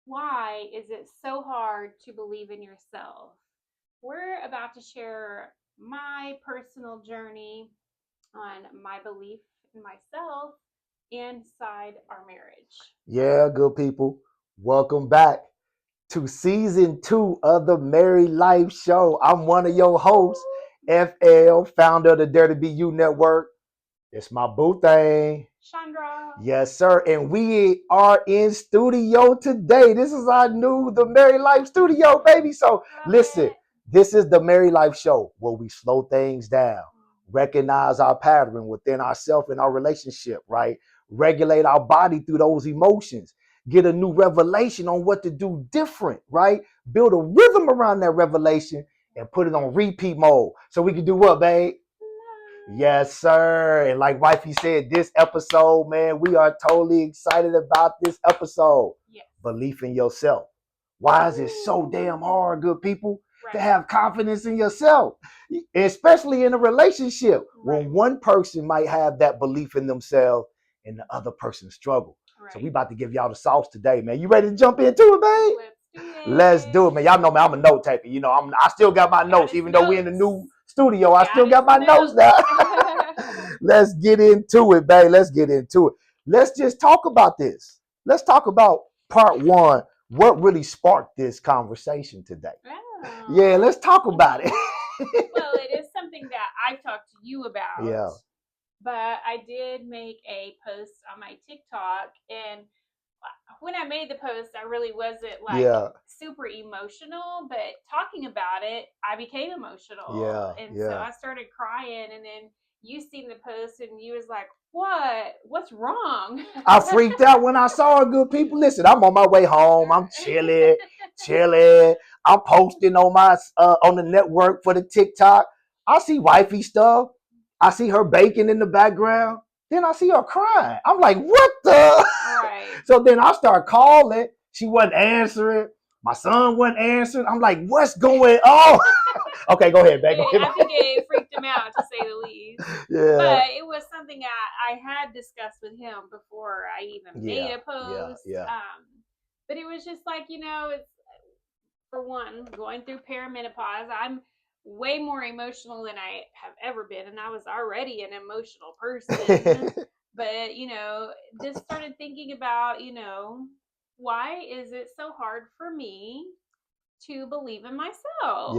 Why is it so hard to believe in yourself? We're about to share my personal journey on my belief in myself inside our marriage. Yeah, good people. Welcome back to season 2 of the Married Life Show. I'm one of your hosts, FL, founder of the Dare to Be You Network. It's my boo thing. Chandra. Yes, sir. And we are in studio today. This is our new The Married Life Studio, baby. So Love listen, it. this is the Married Life Show where we slow things down, recognize our pattern within ourselves and our relationship, right? Regulate our body through those emotions, get a new revelation on what to do different, right? Build a rhythm around that revelation and put it on repeat mode. So we can do what, babe? Yes, sir. And like wifey said, this episode, man, we are totally excited about this episode. Yes. Belief in yourself. Why is it so damn hard, good people, to have confidence in yourself? Especially in a relationship when one person might have that belief in themselves and the other person struggle. So we about to give y'all the sauce today, man. You ready to jump into it, babe? Let's do it, man. Y'all know me. I'm a note taker. You know, I still got my notes, even though we're in the new studio. I still got my notes now. Let's get into it, babe. Let's get into it. Let's just talk about this. Let's talk about part one. What really sparked this conversation today? Oh. Yeah, let's talk about it. Well, it is something that I've talked to you about. Yeah. But I did make a post on my TikTok, and when I made the post, I really wasn't like super emotional, but talking about it, I became emotional. Yeah. And so I started crying, and then you seen the post and you was like, what's wrong? I freaked out when I saw it, good people. Listen, I'm on my way home. I'm chilling. I'm posting on my on the network for the TikTok. I see wifey stuff. I see her baking in the background. Then I see her crying. I'm like, what the? Right. So then I start calling. She wasn't answering. My son wasn't answering. I'm like, what's going on? Okay, go ahead, babe. I think it freaked him out, to say the least. Yeah. But it was something I had discussed with him before I even made a post. But it was just like, it's, for one, going through perimenopause. I'm way more emotional than I have ever been, and I was already an emotional person. But, just started thinking about, why is it so hard for me to believe in myself?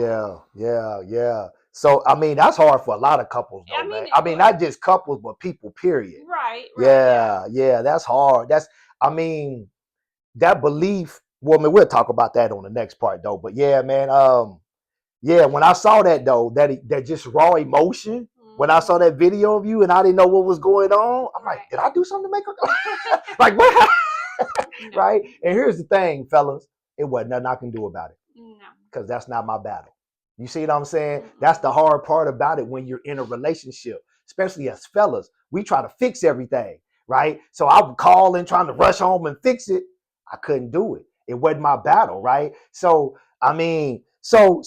Yeah. So I mean, that's hard for a lot of couples, though, man. I mean, not just couples, but people, period. Right. Yeah. That's hard. I mean, that belief. Well, I mean, we'll talk about that on the next part, though. But yeah, man. Yeah. When I saw that, though, that just raw emotion. When I saw that video of you and I didn't know what was going on, I'm like, did I do something to make her? Like what? Right? And here's the thing, fellas, it wasn't nothing I can do about it. No. Because that's not my battle. You see what I'm saying? That's the hard part about it when you're in a relationship, especially as fellas. We try to fix everything, right? So I would call in trying to rush home and fix it. I couldn't do it. It wasn't my battle, right? So, I mean, so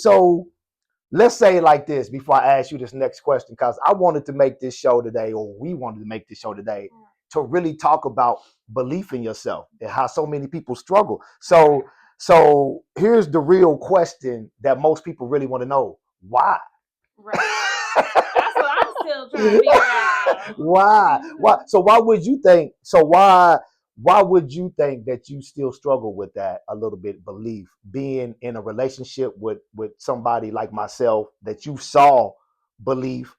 let's say it like this before I ask you this next question, because I wanted to make this show today, or we wanted to make this show today, to really talk about belief in yourself and how so many people struggle. So here's the real question that most people really want to know: why? Right. That's what I'm still trying to figure out. Why? So why would you think? So why would you think that you still struggle with that a little bit? Belief, being in a relationship with somebody like myself that you saw belief.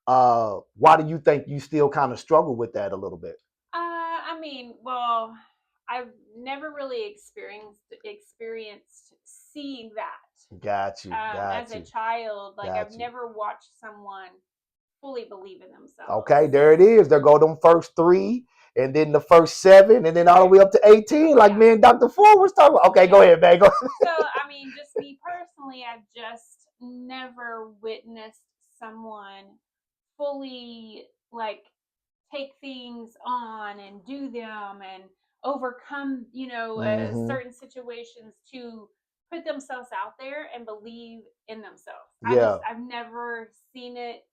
Why do you think you still kind of struggle with that a little bit? I mean, well, I've never really experienced seeing that. Got you. As a child, like I've never watched someone fully believe in themselves. Okay, there it is. There go them first 3, and then the first 7, and then all the way up to 18, like me and Dr. Ford was talking about. Okay, go ahead, man. Go. So, I mean, just me personally, I've just never witnessed someone fully like take things on and do them and overcome, certain situations to put themselves out there and believe in themselves. I've never seen it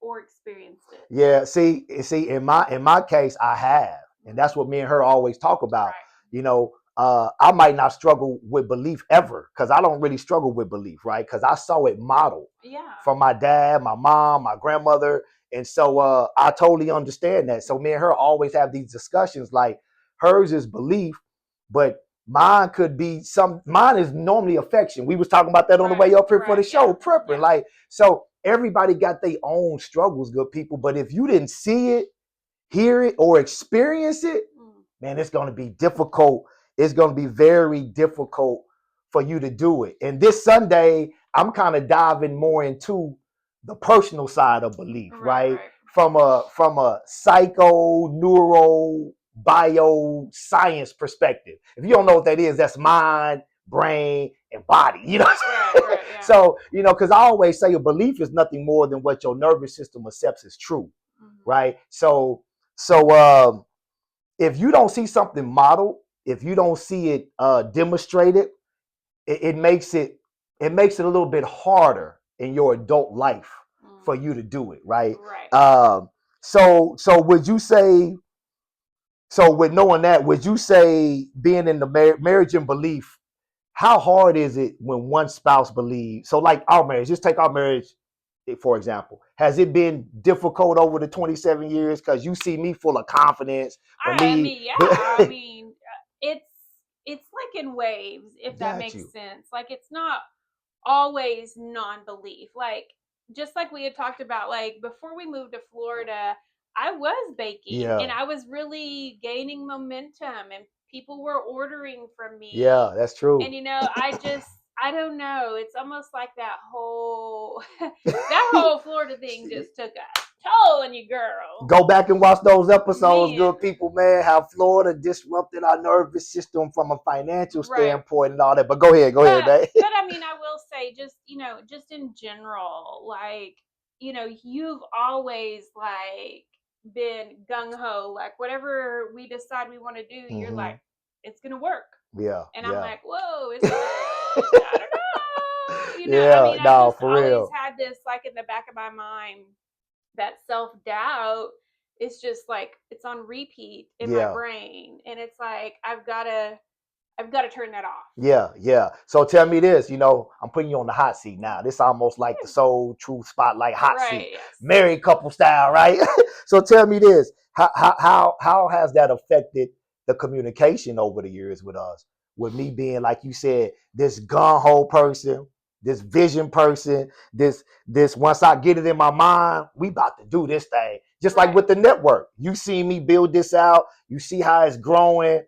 or experienced it. Yeah, see, in my case, I have, and that's what me and her always talk about. Right. You know, I might not struggle with belief ever because I don't really struggle with belief, right? Because I saw it modeled from my dad, my mom, my grandmother. And so I totally understand that. So me and her always have these discussions like hers is belief, but mine could be mine is normally affection. We was talking about that on the way up here for the show, prepping. Like, so everybody got their own struggles, good people. But if you didn't see it, hear it, or experience it, man, it's going to be difficult. It's going to be very difficult for you to do it. And this Sunday, I'm kind of diving more into the personal side of belief, right? From a psycho, neuro, bio science perspective. If you don't know what that is, that's mind, brain, and body. You know what I'm saying? So, you know, because I always say a belief is nothing more than what your nervous system accepts as true, right? So if you don't see something modeled, if you don't see it demonstrated, it makes it a little bit harder in your adult life for you to do it, right? So would you say? So with knowing that, would you say being in the marriage and belief, how hard is it when one spouse believes? So like our marriage, just take our marriage for example. Has it been difficult over the 27 years? Because you see me full of confidence. I mean, it's like in waves, if that makes sense. Like it's not always non-belief. Like just like we had talked about, like before we moved to Florida, I was baking and I was really gaining momentum and people were ordering from me. Yeah, that's true. And you know, I don't know. It's almost like that whole Florida thing just took a toll on you, girl. Go back and watch those episodes, good people, man. How Florida disrupted our nervous system from a financial standpoint and all that. But go ahead, man. But I mean, I will say, just just in general, like you've always like been gung ho, like whatever we decide we want to do, you're like, it's gonna work. Yeah. And I'm like, whoa, is it? I don't know. I mean, I just always had this like in the back of my mind, that self-doubt is just like it's on repeat in my brain. And it's like I've gotta turn that off. Yeah. So tell me this, I'm putting you on the hot seat now. This almost like the Soul Truth Spotlight hot seat. Yes. Married couple style, right? So tell me this. How has that affected the communication over the years with us? With me being, like you said, this gung-ho person, this vision person, this once I get it in my mind, we about to do this thing. Just like with the network. You see me build this out. You see how it's growing.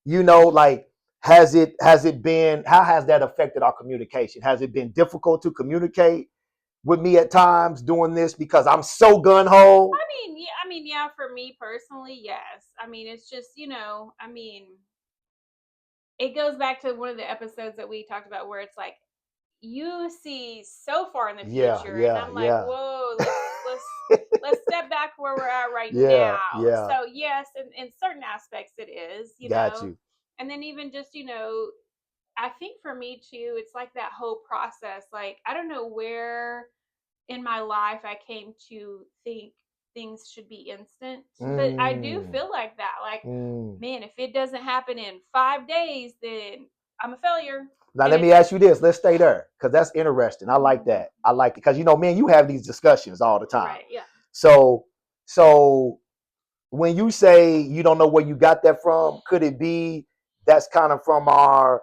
Like how has that affected our communication? Has it been difficult to communicate with me at times doing this because I'm so gung-ho? I mean, yeah, for me personally, yes. I mean, it's just, it goes back to one of the episodes that we talked about where it's like you see so far in the future, and I'm like, whoa, let's step back where we're at right now. So yes, in certain aspects it is, and then even just I think for me too, it's like that whole process. Like I don't know where in my life I came to think things should be instant, but I do feel like that. Like, man, if it doesn't happen in 5 days, then I'm a failure. Now, let me ask you this. Let's stay there because that's interesting. I like that. I like it because, man, you have these discussions all the time. Right, yeah. So when you say you don't know where you got that from, could it be that's kind of from our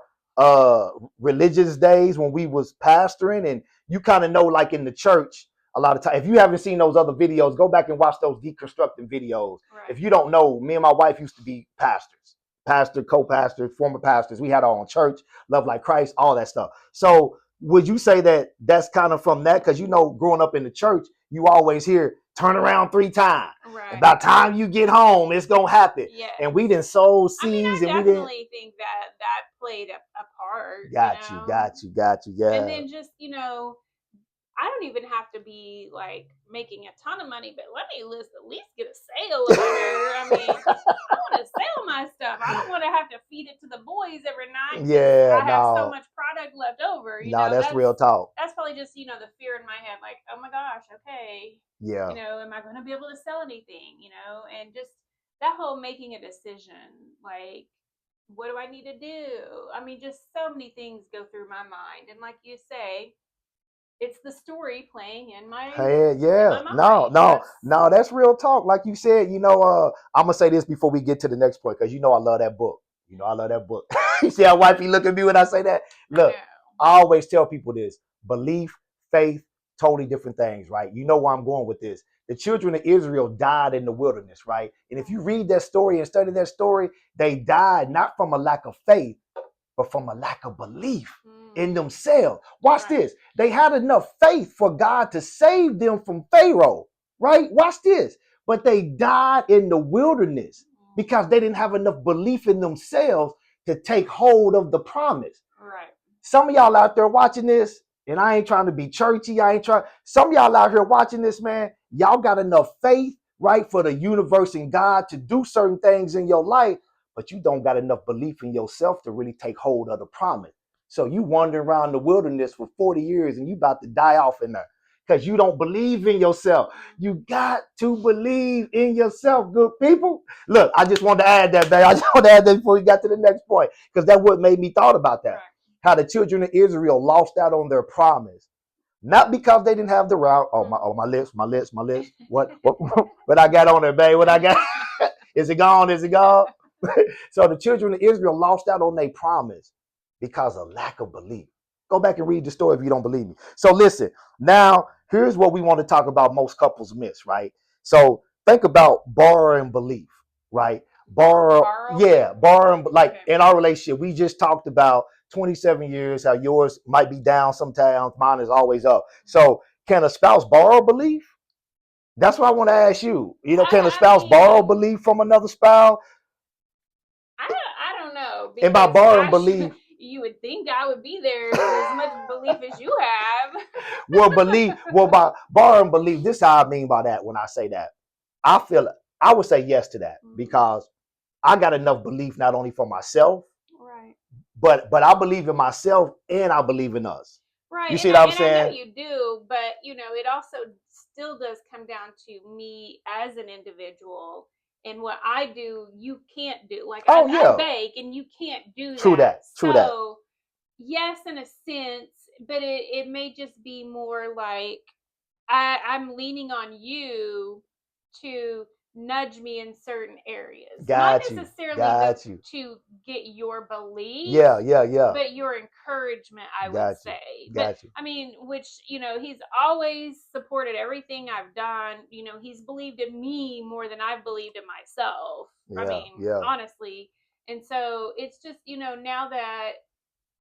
religious days when we was pastoring? And you kind of know, like in the church, a lot of time, if you haven't seen those other videos, go back and watch those deconstructing videos. Right. If you don't know, me and my wife used to be pastors. Pastor, co-pastor, former pastors. We had our own church, Love Like Christ, all that stuff. So would you say that that's kind of from that? Because, growing up in the church, you always hear, turn around 3 times. Right. About time you get home, it's going to happen. Yes. And we didn't sow seeds. I definitely think that played a part. Got you. Yeah. And then just, I don't even have to be like making a ton of money, but let me at least get a sale over here. I mean, I want to sell my stuff. I don't want to have to feed it to the boys every night. Yeah, I have so much product left over. That's real talk. That's probably just the fear in my head, like, oh my gosh, okay, yeah, am I going to be able to sell anything? And just that whole making a decision, like what do I need to do? I mean, just so many things go through my mind. And like you say, it's the story playing in my Hey, in yeah, my no, mind. no, no, that's real talk. Like you said, I'm gonna say this before we get to the next point, because I love that book. I love that book. You see how wifey look at me when I say that? I know. Look, I always tell people this: belief, faith, totally different things, right? You know where I'm going with this. The children of Israel died in the wilderness, right? And if you read that story and study that story, they died not from a lack of faith, but from a lack of belief in themselves. Watch this. They had enough faith for God to save them from Pharaoh, right? Watch this. But they died in the wilderness because they didn't have enough belief in themselves to take hold of the promise. Right. Some of y'all out there watching this, and I ain't trying to be churchy. Some of y'all out here watching this, man, y'all got enough faith, right, for the universe and God to do certain things in your life, but you don't got enough belief in yourself to really take hold of the promise. So you wandering around the wilderness for 40 years and you about to die off in there because you don't believe in yourself. You got to believe in yourself, good people. Look, I just wanted to add that, man. I just want to add that before we got to the next point, because that what made me thought about that. Right. How the children of Israel lost out on their promise. Not because they didn't have the route. My lips. What I got on there, babe? What I got? Is it gone? Is it gone? So the children of Israel lost out on their promise because of lack of belief. Go back and read the story if you don't believe me. So listen, now here's what we want to talk about most couples miss, right? So think about borrowing belief, right? Borrow. Like in our relationship, we just talked about 27 years, how yours might be down sometimes, mine is always up. So can a spouse borrow belief? That's what I want to ask you. Can a spouse borrow belief from another spouse? I don't know. And by borrowing belief, you would think I would be there with as much belief as you have. By borrowing belief, this is how I mean by that when I say that. I would say yes to that because I got enough belief not only for myself, right, but I believe in myself and I believe in us. Right. You see what I'm saying? I know you do, but it also still does come down to me as an individual, and what I do, you can't do. Like I bake, and you can't do True that. True that. So yes, in a sense, but it may just be more like I'm leaning on you to nudge me in certain areas. Not necessarily to get your belief. Yeah. But your encouragement, I would say. But I mean, which, he's always supported everything I've done. He's believed in me more than I've believed in myself. I mean, honestly. And so it's just, now that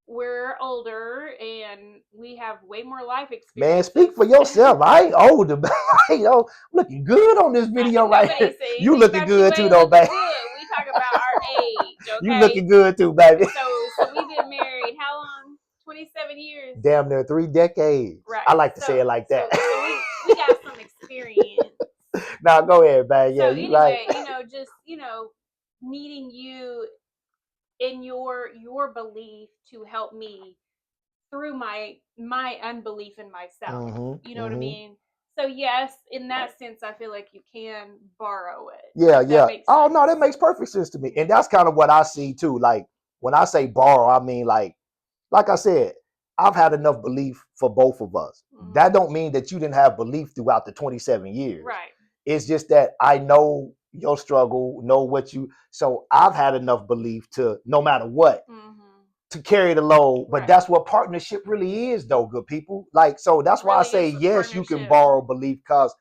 we're older and we have way more life experience. Man, speak for yourself. I ain't older, but I'm looking good on this video right here. You looking good too, though, baby. We talk about our age, okay? You looking good too, baby. So we've been married how long? 27 years. Damn near 3 decades. Right. I like to say it like that. So we got some experience. Now go ahead, babe. Yeah, so you anyway, right. Just needing you in your belief to help me through my unbelief in myself. You know what I mean? So yes, in that sense, I feel like you can borrow it. Yeah. Oh no, that makes perfect sense to me, and that's kind of what I see too. Like when I say borrow, I mean like I said, I've had enough belief for both of us. That don't mean that you didn't have belief throughout the 27 years. Right. It's just that I know your struggle, know what you. So I've had enough belief to no matter what. To carry the load, but that's what partnership really is, though, good people. Like, so that's why I say yes, you can borrow belief, because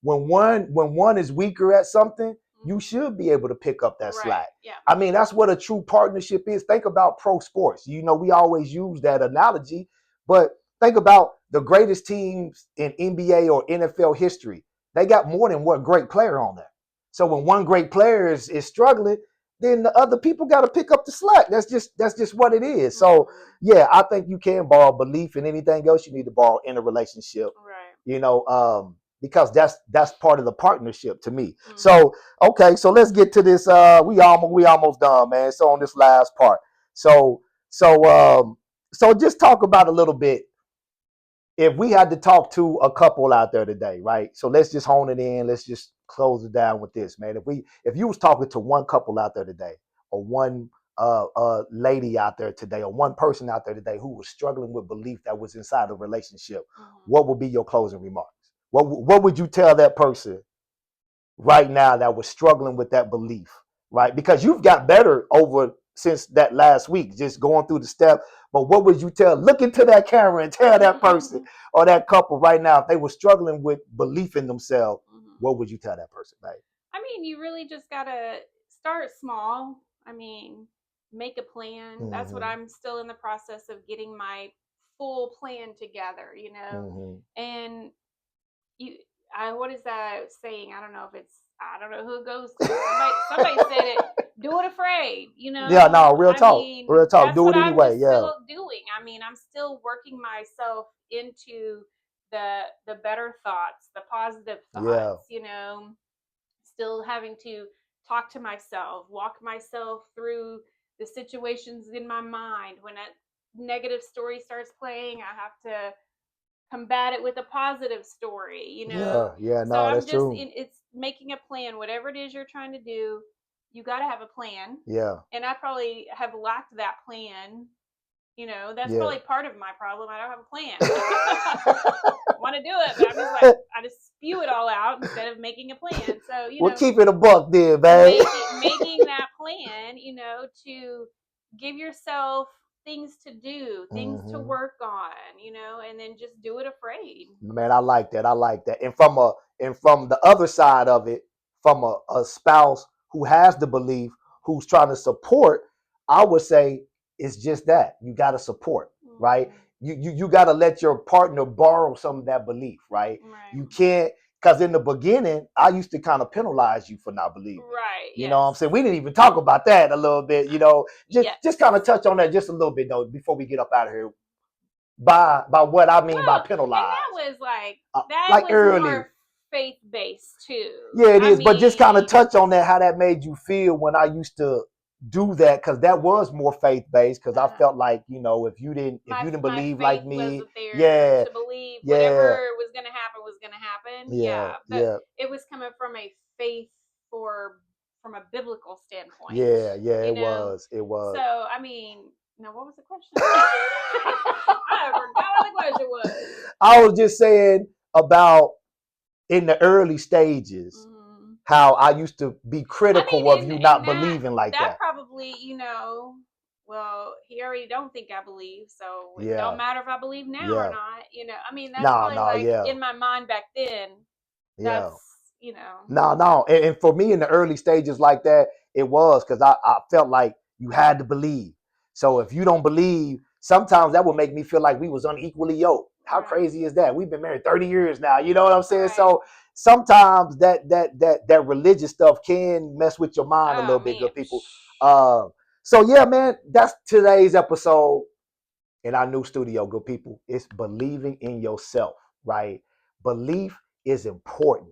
when one is weaker at something, you should be able to pick up that slack. Yeah. I mean, that's what a true partnership is. Think about pro sports. We always use that analogy, but think about the greatest teams in NBA or NFL history. They got more than one great player on there. So when one great player is struggling, then the other people got to pick up the slack. That's just what it is. So yeah, I think you can borrow belief, and anything else you need to borrow in a relationship. Right. Because that's part of the partnership to me. So okay, so let's get to this. We almost done, man. So on this last part, so just talk about a little bit. If we had to talk to a couple out there today, right? So let's just hone it in. Let's just close it down with this, man. If you was talking to one couple out there today, or one lady out there today, or one person out there today who was struggling with belief that was inside a relationship, what would be your closing remarks? What would you tell that person right now that was struggling with that belief, right? Because you've got better over since that last week, just going through the steps. But what would you tell? Look into that camera and tell that person or that couple right now, if they were struggling with belief in themselves, what would you tell that person, babe? I mean, you really just gotta start small. I mean, make a plan. That's what I'm still in the process of getting my full plan together, you know. And you, what is that saying? I don't know if it's, I don't know who it goes to. Somebody said it. Do it afraid, you know. Yeah, no, real talk. Real talk. That's do what it anyway. I'm yeah. Still doing. I mean, I'm still working myself into the better thoughts, the positive thoughts, you know. Still having to talk to myself, walk myself through the situations in my mind. When a negative story starts playing, I have to combat it with a positive story, you know. Yeah, no, so I'm that's just true. It's making a plan. Whatever it is you're trying to do, you got to have a plan. Yeah. And I probably have lacked that plan. You know, that's probably part of my problem. I don't have a plan. I want to do it, but I'm just like, I just spew it all out instead of making a plan. So, you know, we'll keep it a buck there, babe. Making that plan, you know, to give yourself things to do, things to work on, you know, and then just do it afraid. Man, I like that. I like that. And from the other side of it, from a spouse who has the belief, who's trying to support, I would say it's just that. You got to support, right? You got to let your partner borrow some of that belief, right? You can't, because in the beginning, I used to kind of penalize you for not believing. Right. You know what I'm saying? We didn't even talk about that a little bit, you know. Just kind of touch on that just a little bit though before we get up out of here. By what I mean by penalize. And that was like early. More faith-based too. Yeah, it is. But just kind of touch on that, how that made you feel when I used to do that, because that was more faith-based, because I felt like, you know, if you didn't believe like me, to believe whatever was gonna happen. But it was coming from a faith from a biblical standpoint. Yeah, it was. So I mean, now what was the question? I forgot what the question was. I was just saying about in the early stages, how I used to be critical of you not believing like that. That probably, you know, well, he already don't think I believe, so it don't matter if I believe now or not. You know, I mean, that's probably in my mind back then. That's, you know. No. And for me in the early stages like that, it was because I felt like you had to believe. So if you don't believe, sometimes that would make me feel like we was unequally yoked. How crazy is that? We've been married 30 years now. You know what I'm saying? So sometimes that religious stuff can mess with your mind a little bit, good people. So yeah, man, that's today's episode in our new studio, good people. It's believing in yourself, right? Belief is important.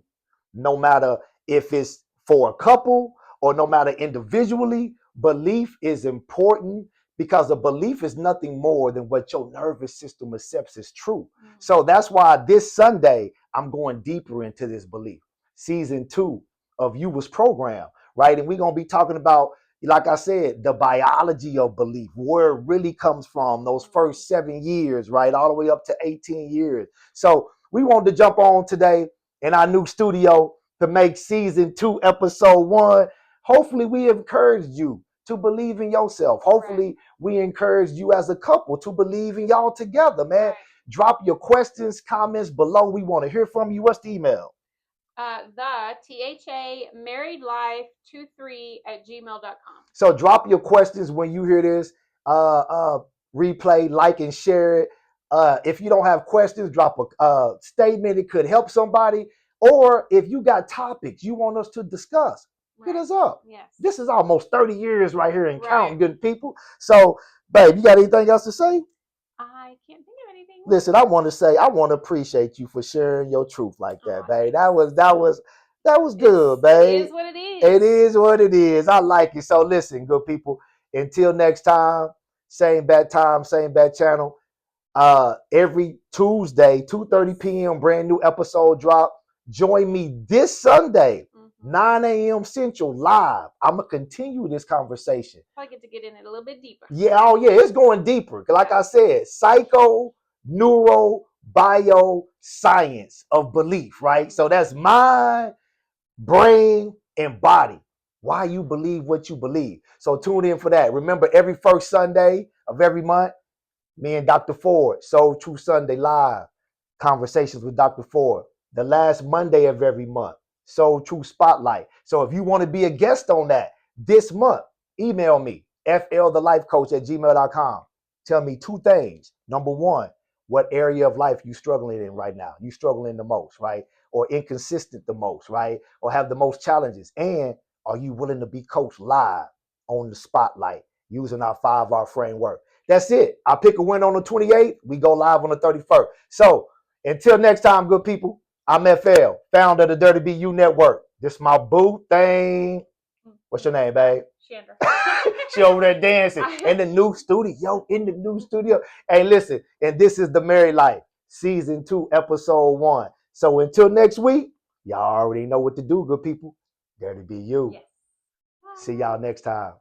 No matter if it's for a couple or no matter individually, belief is important, because a belief is nothing more than what your nervous system accepts as true. So that's why this Sunday, I'm going deeper into this belief. Season 2 of You Was Programmed, right? And we're going to be talking about, like I said, the biology of belief, where it really comes from, those first 7 years, right? All the way up to 18 years. So we wanted to jump on today in our new studio to make season 2, episode 1. Hopefully we encouraged you to believe in yourself. Hopefully we encourage you as a couple to believe in y'all together, man. Drop your questions, comments below. We want to hear from you. What's the email? The THA married life 23@gmail.com. So drop your questions when you hear this replay, like and share it. If you don't have questions, drop a statement. It could help somebody. Or if you got topics you want us to discuss, hit us up. Yes. This is almost 30 years right here in counting, good people. So, babe, you got anything else to say? I can't think of anything. Listen, I want to appreciate you for sharing your truth like that, babe. That was good, babe. It is what it is. It is what it is. I like it. So listen, good people. Until next time, same bad time, same bad channel. Every Tuesday, 2:30 p.m., brand new episode drop. Join me this Sunday 9 a.m. Central live. I'm going to continue this conversation. Probably get to get in it a little bit deeper. Yeah, oh yeah, it's going deeper. Like I said, psycho, neuro, bio, science of belief, right? So that's mind, brain, and body. Why you believe what you believe. So tune in for that. Remember, every first Sunday of every month, me and Dr. Ford, Soul True Sunday Live, conversations with Dr. Ford. The last Monday of every month, Soul True Spotlight. So if you want to be a guest on that this month, email me, flthelifecoach@gmail.com. Tell me 2 things. Number 1, what area of life you struggling in right now? You struggling the most, right? Or inconsistent the most, right? Or have the most challenges? And are you willing to be coached live on the spotlight using our 5R framework? That's it. I pick a win on the 28th. We go live on the 31st. So until next time, good people, I'm FL, founder of the Dirty BU Network. This is my boo thing. What's your name, babe? Chandra. She over there dancing in the new studio. Hey, listen, and this is The Married Life, Season 2, Episode 1. So until next week, y'all already know what to do, good people. Dirty BU. Yes. See y'all next time.